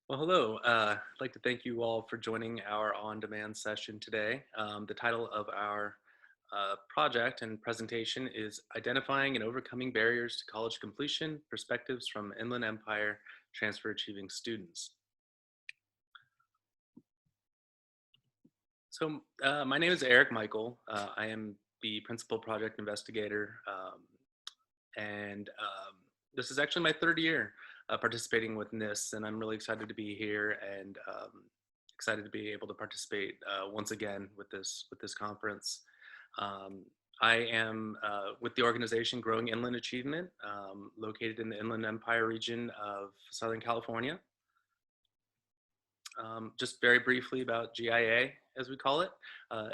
Well, hello. I'd like to thank you all for joining our on-demand session today. The title of our project and presentation is Identifying and Overcoming Barriers to College Completion, Perspectives from Inland Empire Transfer Achieving Students. My name is Eric Michael. I am the Principal Project Investigator, and this is actually my third year participating with NIST, and I'm really excited to be here and excited to be able to participate once again with this conference. Um, I am with the organization Growing Inland Achievement, located in the Inland Empire region of Southern California. Just very briefly about GIA, as we call it,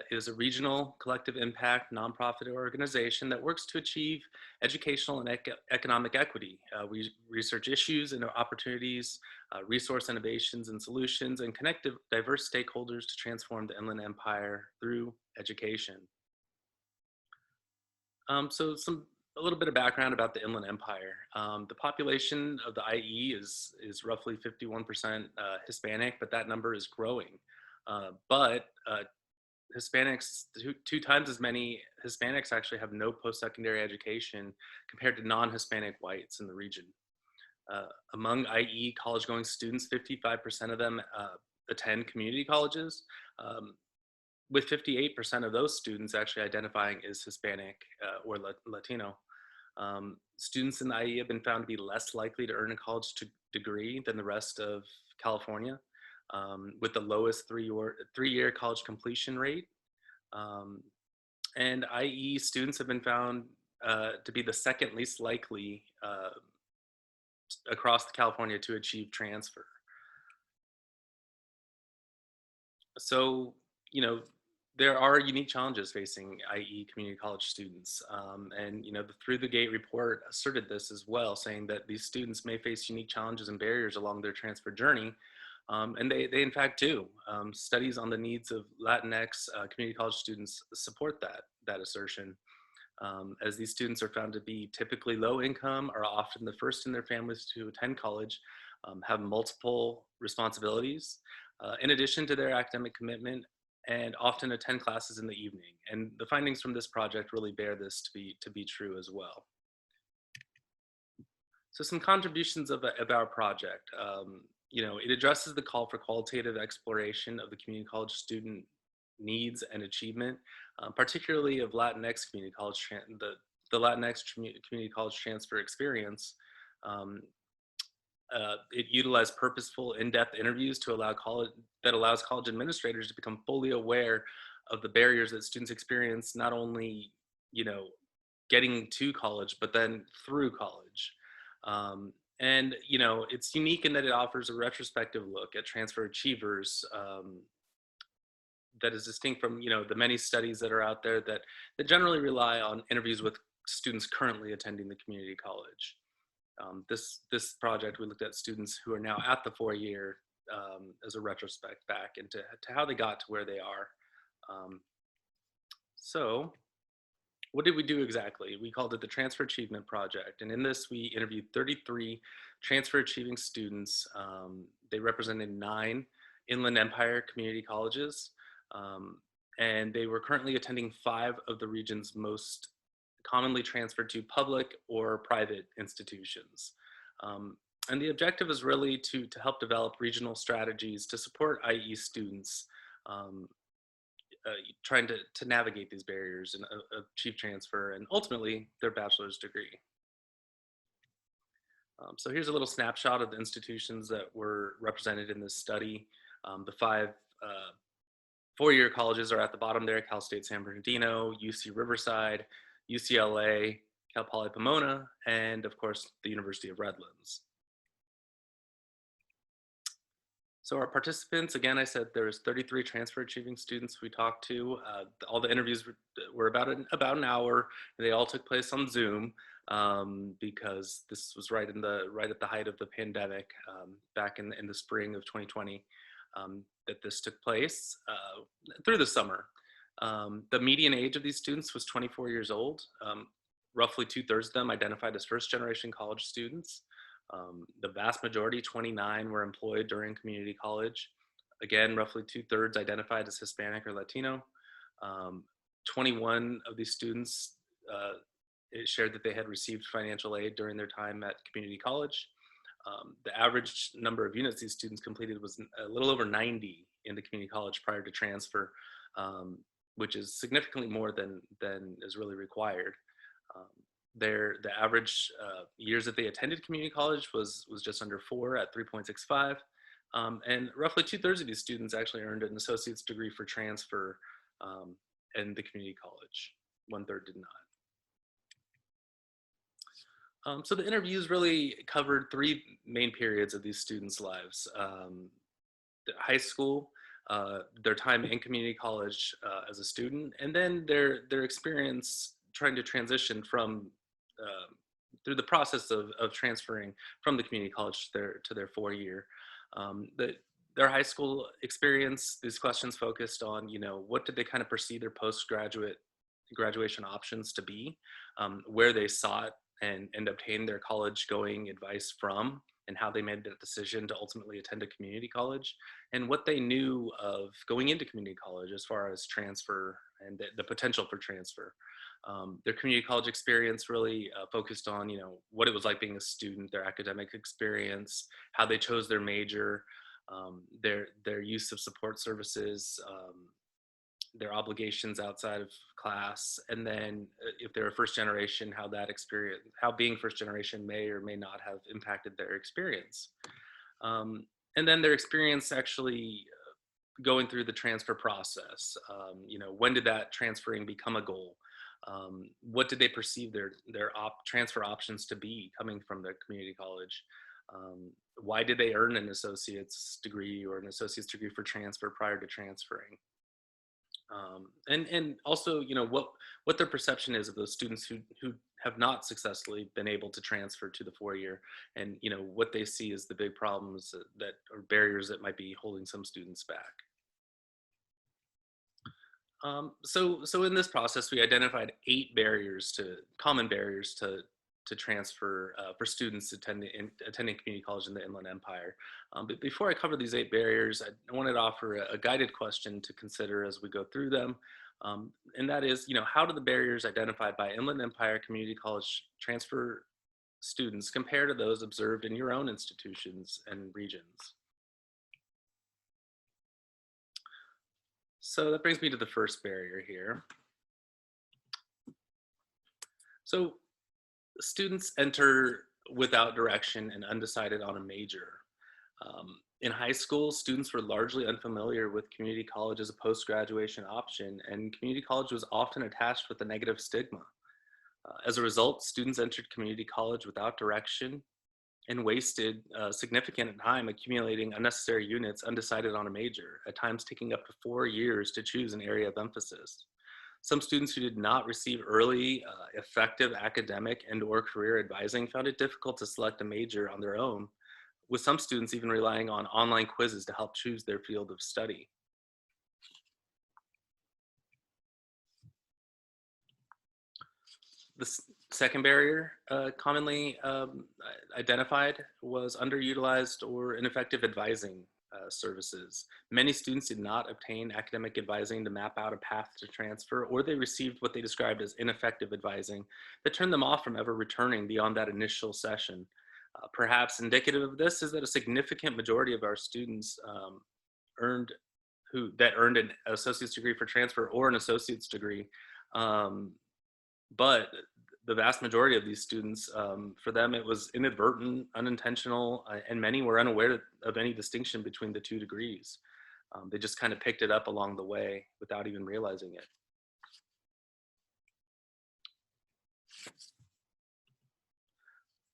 is a regional collective impact nonprofit organization that works to achieve educational and economic equity. We research issues and opportunities, resource innovations and solutions, and connect diverse stakeholders to transform the Inland Empire through education. A little bit of background about the Inland Empire. The population of the IE is roughly 51% Hispanic, but that number is growing. But Hispanics, two times as many Hispanics actually have no post-secondary education compared to non-Hispanic whites in the region. Among IE college-going students, 55% of them attend community colleges. With 58% of those students actually identifying as Hispanic or Latino. Students in the IE have been found to be less likely to earn a college degree than the rest of California, with the lowest three-year college completion rate. And IE students have been found to be the second least likely across California to achieve transfer. So, you know, there are unique challenges facing IE community college students. And, the Through the Gate report asserted this as well, saying that these students may face unique challenges and barriers along their transfer journey. And they in fact do. Studies on the needs of Latinx community college students support that assertion. As these students are found to be typically low income, are often the first in their families to attend college, have multiple responsibilities, in addition to their academic commitment, and often attend classes in the evening. And the findings from this project really bear this to be true as well. So some contributions of our project. It addresses the call for qualitative exploration of the community college student needs and achievement, particularly of Latinx community college, the Latinx community college transfer experience. Um, it utilized purposeful, in-depth interviews that allows college administrators to become fully aware of the barriers that students experience, not only, getting to college, but then through college. And it's unique in that it offers a retrospective look at transfer achievers, that is distinct from, the many studies that are out there that generally rely on interviews with students currently attending the community college. This project, we looked at students who are now at the 4-year, as a retrospect back into to how they got to where they are. So what did we do exactly? We called it the Transfer Achievement Project. And in this, we interviewed 33 transfer achieving students. They represented 9 Inland Empire community colleges. Um, and they were currently attending 5 of the region's most commonly transferred to public or private institutions. And the objective is really to help develop regional strategies to support IE students, um, trying to navigate these barriers and achieve transfer and ultimately their bachelor's degree. So here's a little snapshot of the institutions that were represented in this study. The 5 4-year colleges are at the bottom there: Cal State San Bernardino, UC Riverside, UCLA, Cal Poly Pomona, and of course the University of Redlands. So our participants, again, I said there's 33 transfer achieving students we talked to. All the interviews were about an hour, and they all took place on Zoom, because this was right at the height of the pandemic, back in the spring of 2020, that this took place through the summer. The median age of these students was 24 years old. Roughly 2/3 of them identified as first generation college students. The vast majority, 29, were employed during community college. Again, roughly 2/3 identified as Hispanic or Latino. Um, 21 of these students uh, it shared that they had received financial aid during their time at community college. The average number of units these students completed was a little over 90 in the community college prior to transfer, um, which is significantly more than is really required. Um, the average years that they attended community college was just under 4 at 3.65, and roughly 2/3 of these students actually earned an associate's degree for transfer um, in the community college. 1/3 did not. So the interviews really covered three main periods of these students' lives: the high school, their time in community college as a student, and then their experience trying to transition from through the process of transferring from the community college to their 4 year. Their high school experience, these questions focused on, what did they kind of perceive their postgraduate graduation options to be, where they sought and obtained their college going advice from, and how they made that decision to ultimately attend a community college, and what they knew of going into community college as far as transfer and the potential for transfer. Their community college experience really focused on, what it was like being a student, their academic experience, how they chose their major, their use of support services, their obligations outside of class, and then if they're a first generation, how being first generation may or may not have impacted their experience. Um, and then their experience actually going through the transfer process. When did that transferring become a goal? What did they perceive their transfer options to be coming from the community college? Why did they earn an associate's degree or an associate's degree for transfer prior to transferring? And also, what their perception is of those students who have not successfully been able to transfer to the 4 year, and what they see as the big problems that or barriers that might be holding some students back. So in this process, we identified 8 common barriers to transfer for students attending community college in the Inland Empire. But before I cover these 8 barriers, I wanted to offer a guided question to consider as we go through them. And that is, how do the barriers identified by Inland Empire Community College transfer students compare to those observed in your own institutions and regions? So that brings me to the first barrier here. So students enter without direction and undecided on a major. In high school, students were largely unfamiliar with community college as a post-graduation option, and community college was often attached with a negative stigma. As a result, students entered community college without direction and wasted significant time accumulating unnecessary units undecided on a major, at times taking up to 4 years to choose an area of emphasis. Some students who did not receive early, effective academic and/or career advising found it difficult to select a major on their own, with some students even relying on online quizzes to help choose their field of study. The second barrier commonly identified was underutilized or ineffective advising services. Many students did not obtain academic advising to map out a path to transfer, or they received what they described as ineffective advising that turned them off from ever returning beyond that initial session. Perhaps indicative of this is that a significant majority of our students earned earned an associate's degree for transfer or an associate's degree, um, but the vast majority of these students, for them, it was inadvertent, unintentional, and many were unaware of any distinction between the two degrees. They just kind of picked it up along the way without even realizing it.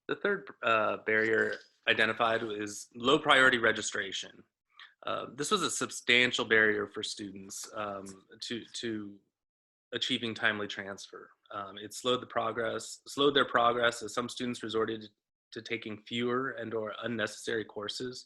The third barrier identified is low priority registration. This was a substantial barrier for students to achieving timely transfer. It slowed their progress as some students resorted to taking fewer and/or unnecessary courses.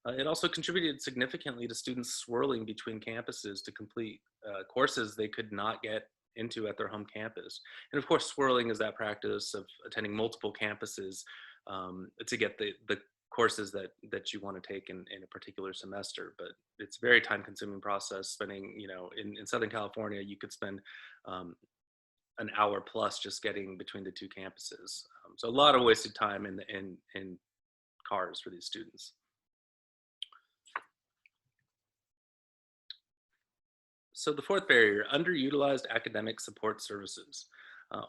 It also contributed significantly to students swirling between campuses to complete courses they could not get into at their home campus. And of course, swirling is that practice of attending multiple campuses to get the courses that you want to take in a particular semester. But it's a very time consuming process. Spending, in Southern California, you could spend um, an hour plus just getting between the two campuses. So a lot of wasted time in cars for these students. So the fourth barrier, underutilized academic support services.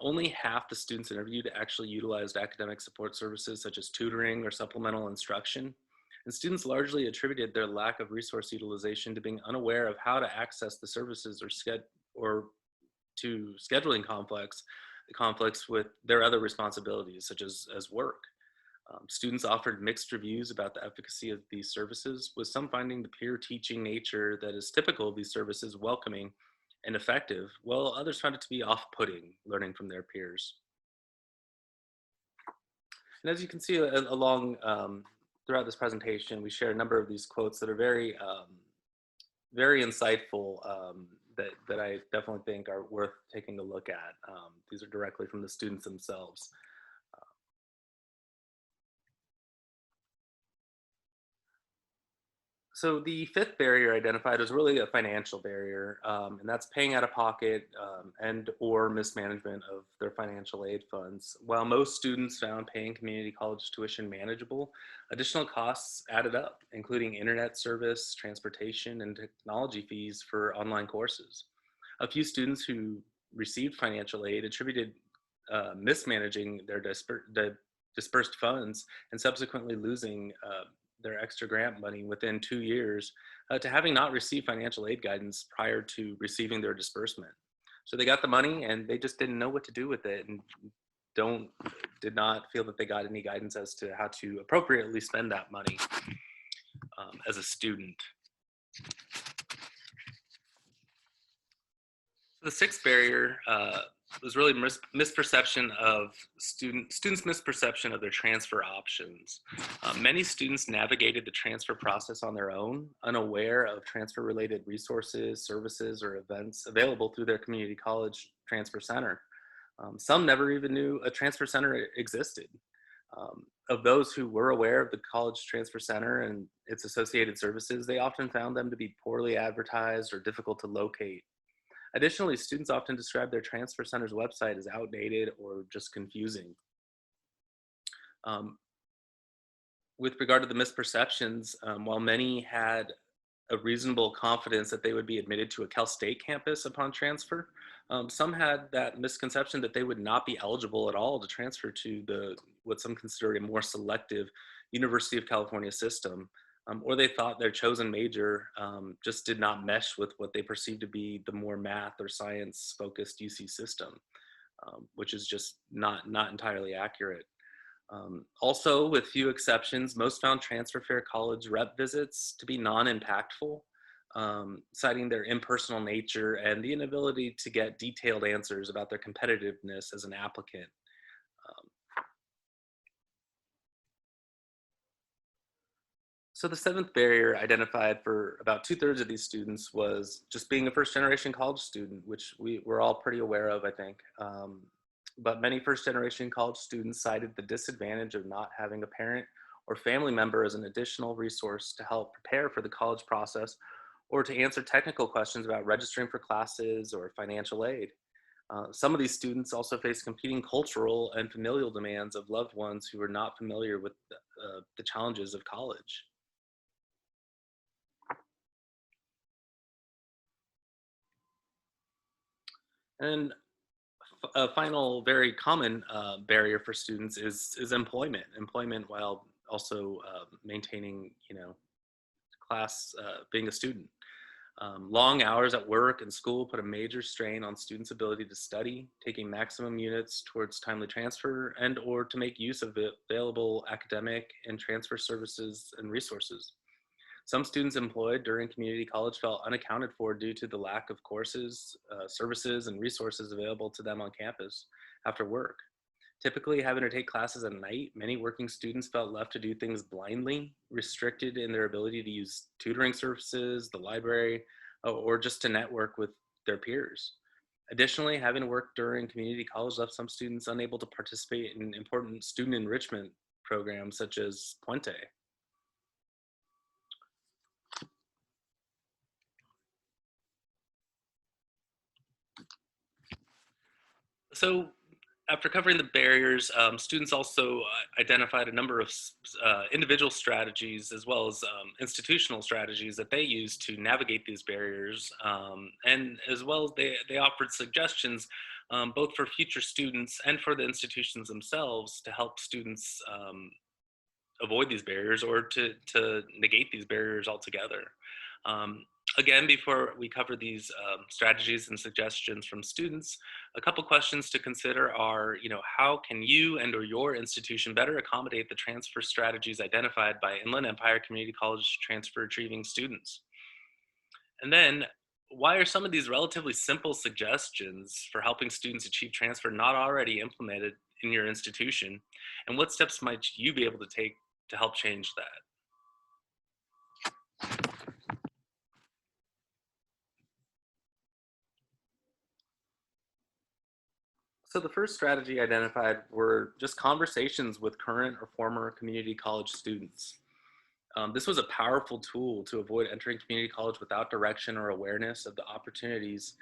Only half the students interviewed actually utilized academic support services such as tutoring or supplemental instruction. And students largely attributed their lack of resource utilization to being unaware of how to access the services or to scheduling conflicts with their other responsibilities such as work. Students offered mixed reviews about the efficacy of these services, with some finding the peer teaching nature that is typical of these services welcoming and effective, while others found it to be off-putting, learning from their peers. And as you can see along throughout this presentation, we share a number of these quotes that are very insightful, that I definitely think are worth taking a look at. These are directly from the students themselves. So the fifth barrier identified was really a financial barrier, and that's paying out of pocket and or mismanagement of their financial aid funds. While most students found paying community college tuition manageable, additional costs added up, including internet service, transportation, and technology fees for online courses. A few students who received financial aid attributed mismanaging the dispersed funds and subsequently losing their extra grant money within 2 years to having not received financial aid guidance prior to receiving their disbursement. So they got the money and they just didn't know what to do with it, and did not feel that they got any guidance as to how to appropriately spend that money as a student. The sixth barrier was really misperception of students' misperception of their transfer options. Many students navigated the transfer process on their own, unaware of transfer-related resources, services, or events available through their community college transfer center. Some never even knew a transfer center existed. Of those who were aware of the college transfer center and its associated services, they often found them to be poorly advertised or difficult to locate. Additionally, students often describe their transfer center's website as outdated or just confusing. Um, with regard to the misperceptions, while many had a reasonable confidence that they would be admitted to a Cal State campus upon transfer, some had that misconception that they would not be eligible at all to transfer to what some consider a more selective University of California system, or they thought their chosen major just did not mesh with what they perceived to be the more math or science focused UC system, which is just not entirely accurate. Also, with few exceptions, most found transfer fair college rep visits to be non-impactful, citing their impersonal nature and the inability to get detailed answers about their competitiveness as an applicant. So the seventh barrier identified for about 2/3 of these students was just being a first generation college student, which we're all pretty aware of, I think. But many first generation college students cited the disadvantage of not having a parent or family member as an additional resource to help prepare for the college process or to answer technical questions about registering for classes or financial aid. Some of these students also face competing cultural and familial demands of loved ones who are not familiar with the challenges of college. And a final very common barrier for students is employment. Employment while also maintaining, class, being a student. Long hours at work and school put a major strain on students' ability to study, taking maximum units towards timely transfer and or to make use of the available academic and transfer services and resources. Some students employed during community college felt unaccounted for due to the lack of courses, services, and resources available to them on campus after work. Typically, having to take classes at night, many working students felt left to do things blindly, restricted in their ability to use tutoring services, the library, or just to network with their peers. Additionally, having to work during community college left some students unable to participate in important student enrichment programs such as Puente. So after covering the barriers, students also identified a number of individual strategies as well as institutional strategies that they use to navigate these barriers. And as well as they offered suggestions both for future students and for the institutions themselves to help students avoid these barriers or to negate these barriers altogether. Um, Again, before we cover these strategies and suggestions from students, a couple questions to consider are, how can you and or your institution better accommodate the transfer strategies identified by Inland Empire Community College transfer achieving students? And then, why are some of these relatively simple suggestions for helping students achieve transfer not already implemented in your institution? And what steps might you be able to take to help change that? So the first strategy identified were just conversations with current or former community college students. This was a powerful tool to avoid entering community college without direction or awareness of the opportunities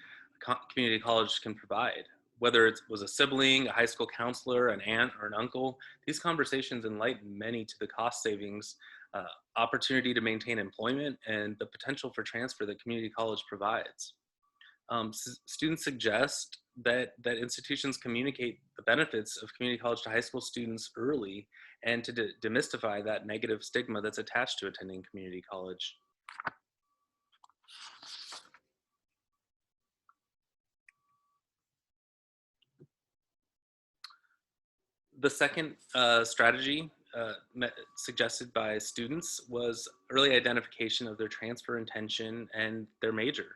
community college can provide. Whether it was a sibling, a high school counselor, an aunt, or an uncle, these conversations enlightened many to the cost savings, uh, opportunity to maintain employment, and the potential for transfer that community college provides. Students suggest that institutions communicate the benefits of community college to high school students early and to demystify that negative stigma that's attached to attending community college. The second strategy suggested by students was early identification of their transfer intention and their major.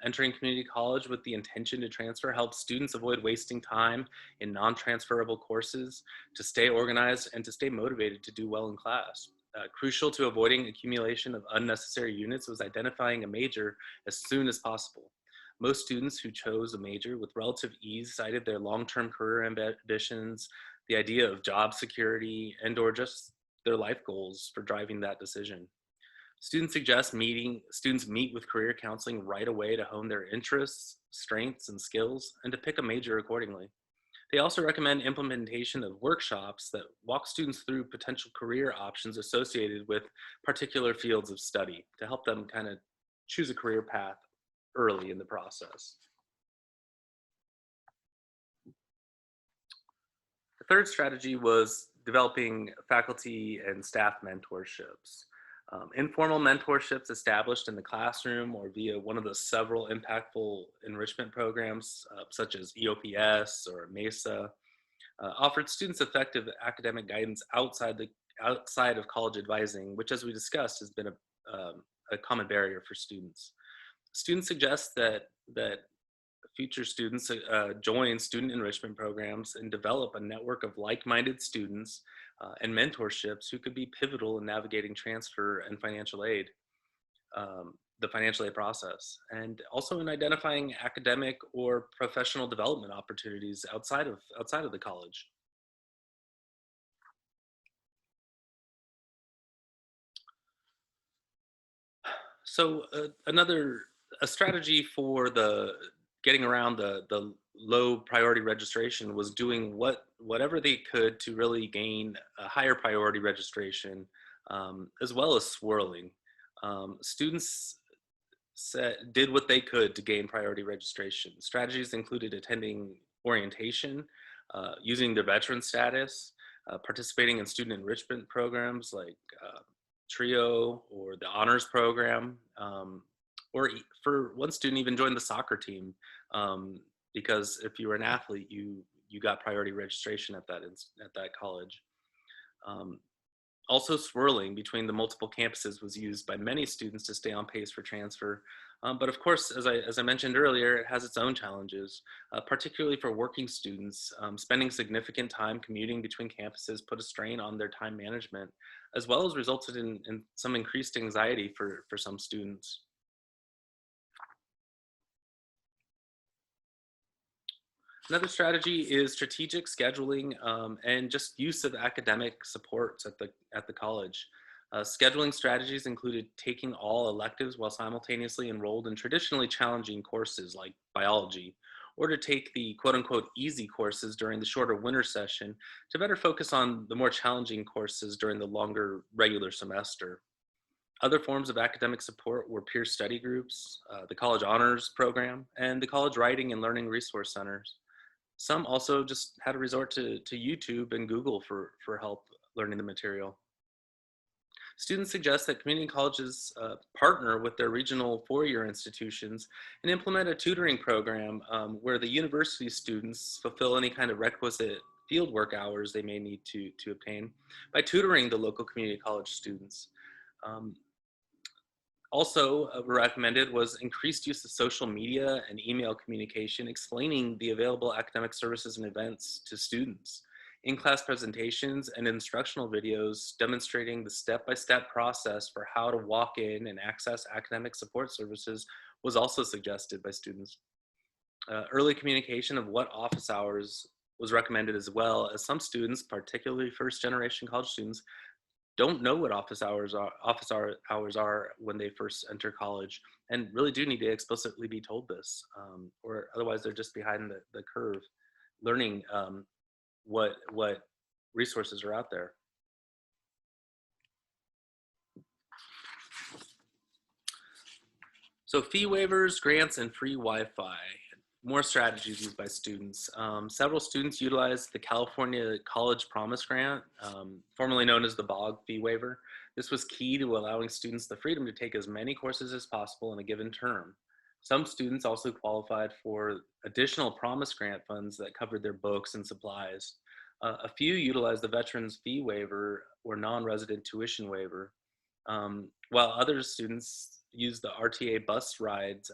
Entering community college with the intention to transfer helps students avoid wasting time in non-transferable courses, to stay organized, and to stay motivated to do well in class. Crucial to avoiding accumulation of unnecessary units was identifying a major as soon as possible. Most students who chose a major with relative ease cited their long-term career ambitions, the idea of job security, and or just their life goals for driving that decision. Students meet with career counseling right away to hone their interests, strengths, and skills, and to pick a major accordingly. They also recommend implementation of workshops that walk students through potential career options associated with particular fields of study to help them kind of choose a career path early in the process. The third strategy was developing faculty and staff mentorships. Informal mentorships established in the classroom or via one of the several impactful enrichment programs, such as EOPS or MESA, offered students effective academic guidance outside of college advising, which, as we discussed, has been a common barrier for students. Students suggest that future students join student enrichment programs and develop a network of like-minded students and mentorships who could be pivotal in navigating transfer and financial aid, the financial aid process, and also in identifying academic or professional development opportunities outside of the college. So a strategy for the getting around the low priority registration was doing whatever they could to really gain a higher priority registration, as well as swirling. Students did what they could to gain priority registration. Strategies included attending orientation, using their veteran status, participating in student enrichment programs like TRIO or the honors program, or for one student even joined the soccer team, because if you were an athlete, you got priority registration at that college. Um, Also, swirling between the multiple campuses was used by many students to stay on pace for transfer. But of course, as I mentioned earlier, it has its own challenges, particularly for working students. Spending significant time commuting between campuses put a strain on their time management, as well as resulted in some increased anxiety for some students. Another strategy is strategic scheduling and just use of academic supports at the college. Scheduling strategies included taking all electives while simultaneously enrolled in traditionally challenging courses like biology, or to take the quote unquote easy courses during the shorter winter session to better focus on the more challenging courses during the longer regular semester. Other forms of academic support were peer study groups, the college honors program, and the college writing and learning resource centers. Some also just had to resort to YouTube and Google for help learning the material. Students suggest that community colleges partner with their regional four-year institutions and implement a tutoring program where the university students fulfill any kind of requisite fieldwork hours they may need to obtain by tutoring the local community college students. Um, Also recommended was increased use of social media and email communication, explaining the available academic services and events to students. In-class presentations and instructional videos demonstrating the step-by-step process for how to walk in and access academic support services was also suggested by students. Early communication of what office hours was recommended, as well as some students, particularly first-generation college students, don't know what hours are when they first enter college, and really do need to explicitly be told this, or otherwise they're just behind the curve learning what resources are out there. So fee waivers, grants, and free Wi-Fi. More strategies used by students. Several students utilized the California College Promise Grant, formerly known as the BOG fee waiver. This was key to allowing students the freedom to take as many courses as possible in a given term. Some students also qualified for additional Promise Grant funds that covered their books and supplies. A few utilized the Veterans Fee Waiver or non-resident tuition waiver, while other students used the RTA bus rides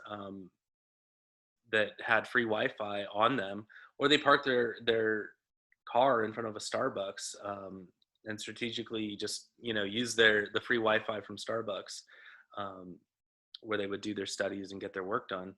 that had free Wi-Fi on them, or they parked their car in front of a Starbucks and strategically just use the free Wi-Fi from Starbucks, um, where they would do their studies and get their work done.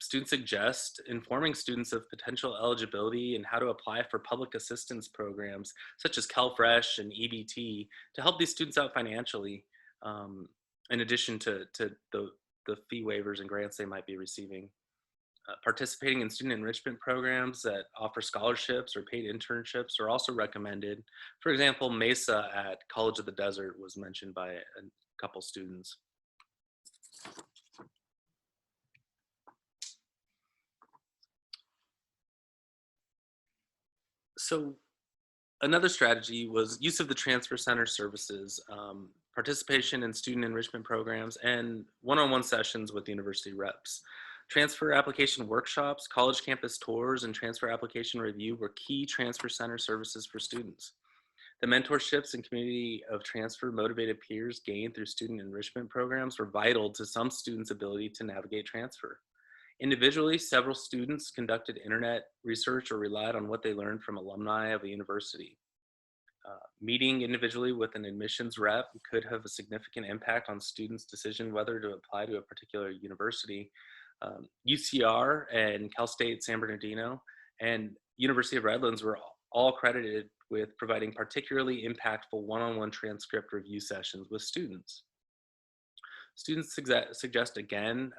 Students suggest informing students of potential eligibility and how to apply for public assistance programs such as CalFresh and EBT to help these students out financially, um, in addition to the fee waivers and grants they might be receiving. Participating in student enrichment programs that offer scholarships or paid internships are also recommended. For example, MESA at College of the Desert was mentioned by a couple students. So another strategy was use of the transfer center services, participation in student enrichment programs, and one-on-one sessions with university reps. Transfer application workshops, college campus tours, and transfer application review were key transfer center services for students. The mentorships and community of transfer motivated peers gained through student enrichment programs were vital to some students' ability to navigate transfer. Individually, several students conducted internet research or relied on what they learned from alumni of a university. Meeting individually with an admissions rep could have a significant impact on students' decision whether to apply to a particular university. UCR and Cal State San Bernardino and University of Redlands were all credited with providing particularly impactful one-on-one transcript review sessions with students. Students suggest again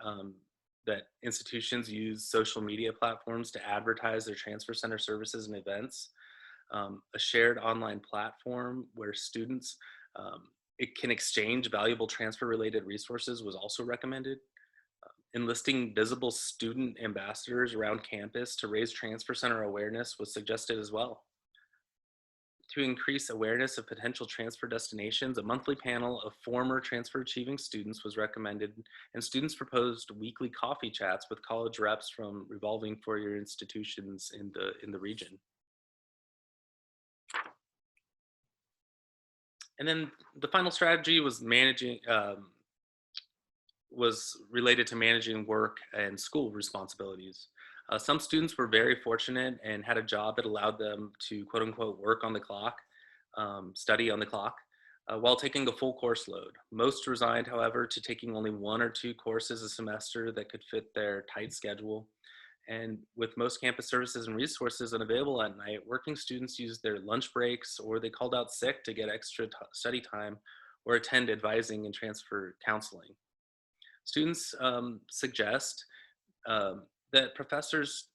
that institutions use social media platforms to advertise their transfer center services and events. A shared online platform where students it can exchange valuable transfer related resources was also recommended. Enlisting visible student ambassadors around campus to raise transfer center awareness was suggested as well. To increase awareness of potential transfer destinations, a monthly panel of former transfer achieving students was recommended, and students proposed weekly coffee chats with college reps from revolving four-year institutions in the region. And then the final strategy was was related to managing work and school responsibilities. Some students were very fortunate and had a job that allowed them to quote unquote work on the clock, study on the clock, while taking a full course load. Most resigned, however, to taking only one or two courses a semester that could fit their tight schedule. And with most campus services and resources unavailable at night, working students use their lunch breaks or they called out sick to get extra study time or attend advising and transfer counseling. Students suggest that professors,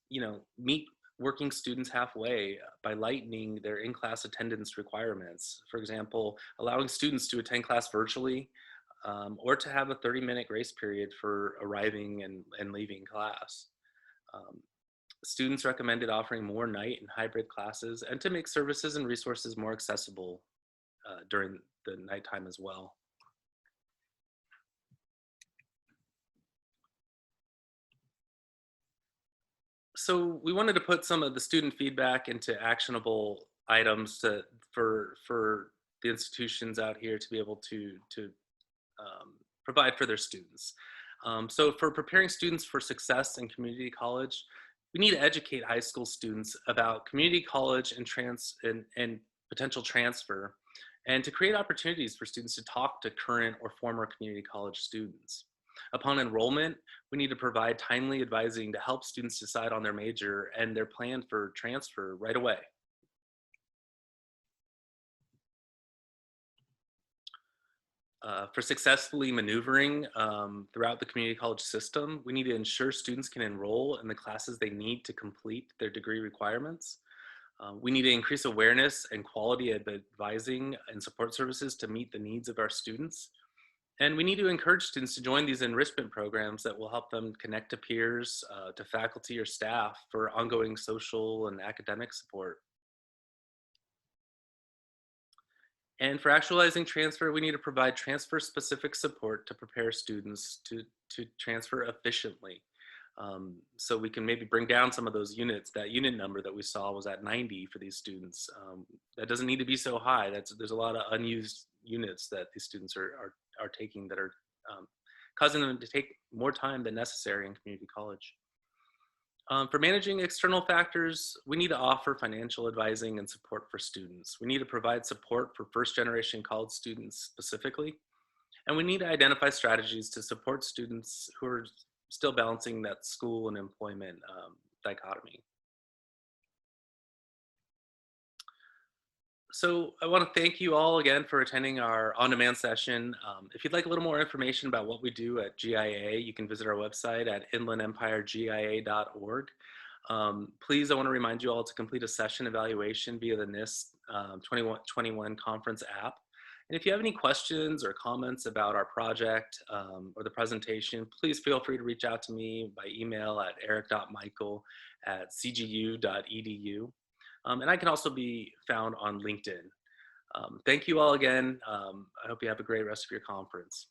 meet working students halfway by lightening their in-class attendance requirements. For example, allowing students to attend class virtually or to have a 30-minute grace period for arriving and leaving class. Um, Students recommended offering more night and hybrid classes and to make services and resources more accessible during the nighttime as well. So we wanted to put some of the student feedback into actionable items for the institutions out here to be able to provide for their students. So for preparing students for success in community college, we need to educate high school students about community college and potential transfer, and to create opportunities for students to talk to current or former community college students. Upon enrollment, we need to provide timely advising to help students decide on their major and their plan for transfer right away. For successfully maneuvering throughout the community college system, we need to ensure students can enroll in the classes they need to complete their degree requirements. We need to increase awareness and quality of advising and support services to meet the needs of our students. And we need to encourage students to join these enrichment programs that will help them connect to peers, to faculty or staff for ongoing social and academic support. And for actualizing transfer, we need to provide transfer-specific support to prepare students to transfer efficiently. So we can maybe bring down some of those units. That unit number that we saw was at 90 for these students. That doesn't need to be so high. There's a lot of unused units that these students are taking that are causing them to take more time than necessary in community college. For managing external factors, we need to offer financial advising and support for students. We need to provide support for first generation college students specifically, and we need to identify strategies to support students who are still balancing that school and employment dichotomy. So I want to thank you all again for attending our on-demand session. If you'd like a little more information about what we do at GIA, you can visit our website at inlandempiregia.org. Please, I want to remind you all to complete a session evaluation via the NIST 2121 conference app. And if you have any questions or comments about our project or the presentation, please feel free to reach out to me by email at eric.michael@cgu.edu. And I can also be found on LinkedIn. Thank you all again. I hope you have a great rest of your conference.